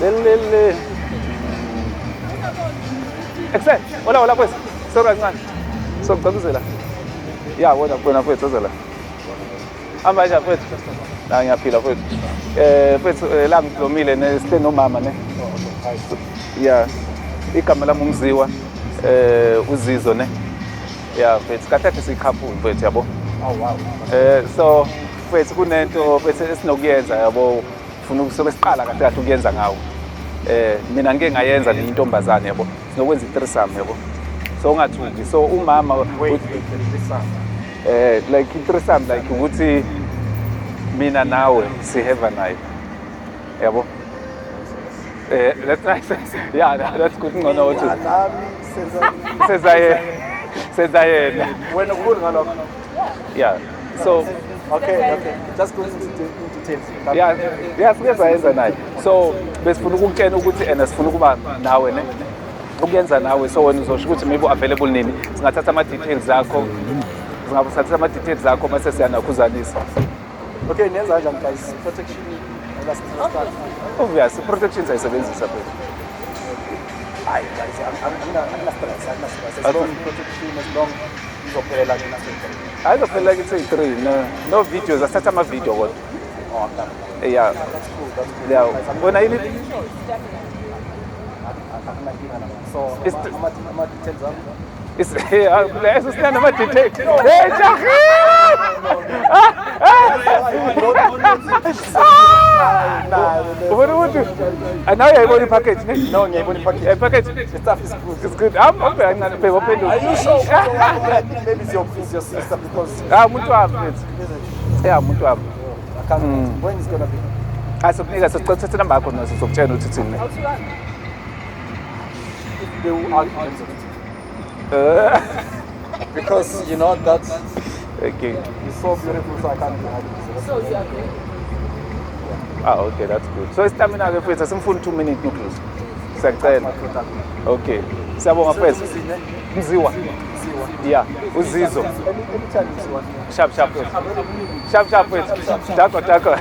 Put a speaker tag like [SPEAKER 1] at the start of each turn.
[SPEAKER 1] lelele excel wala kwesi soka kancane sokugcabuzela ya wona kwethu ozela amba nje kwethu la ngiyaphila kwethu kwethu la ngihlomile nesite nomama ne ya igama lami umziwa uzizo ne ya kwethu kathathe sikhapuli kwethu yabo so kwethu kunento kwethu esinokuyenza yabo ufuna ukusobe siqala kahle ukuyenza ngawo mina ngeke ngayenza nentombazane yabo sinokwenza i-threesome yabo so ungathuki so umama like i-threesome like ukuthi mina nawe siheva naye yabo that's nice yeah that's good ngcono ukuthi sezayena
[SPEAKER 2] wena ukhulu ngalokho
[SPEAKER 1] yeah so
[SPEAKER 2] okay just go into details
[SPEAKER 1] yeah siyenza naye so besifuna ukukutshena ukuthi sifuna ukuba nawe ne ukuyenza nawe so wena uzosho ukuthi maybe available nini singathatha ama details zakho mase siyanakhuzanisa
[SPEAKER 2] okay niyenza kanjani guys protection
[SPEAKER 1] obvious protection sayisebenzisa phela
[SPEAKER 2] hayi guys I'm stress as long protection as long izophela mina seyithatha
[SPEAKER 1] ayizophela kithi 3 no videos asathatha ama video kodwa yeah
[SPEAKER 2] that's cool
[SPEAKER 1] yeah wena yini
[SPEAKER 2] so ama details
[SPEAKER 1] Eso stand ama details. Hey, Jackie! What do? And now you want the package, ne?
[SPEAKER 2] No, you want the package.
[SPEAKER 1] Package.
[SPEAKER 2] The stuff is good.
[SPEAKER 1] It's good. I'm open. I'm not pay. Open.
[SPEAKER 2] Are you sure? Maybe it's your sister because.
[SPEAKER 1] Muntu wami. Yeah, muntu wami.
[SPEAKER 2] I can't. When is gonna be?
[SPEAKER 1] Asokunika sicochethe number yakho naso sokutshela ukuthi thini.
[SPEAKER 2] They will argue. Because you know that
[SPEAKER 1] okay.
[SPEAKER 2] It's so beautiful, so I can't be happy.
[SPEAKER 3] So you agree?
[SPEAKER 1] Okay, that's good. So stamina ke mfethu asimfuni 2 minutes nucleus. Siyacela. Okay. Siyabonga mfethu. Mziwa. Yeah, uzizo.
[SPEAKER 2] Anytime you want.
[SPEAKER 1] Sharp mfethu. Dako.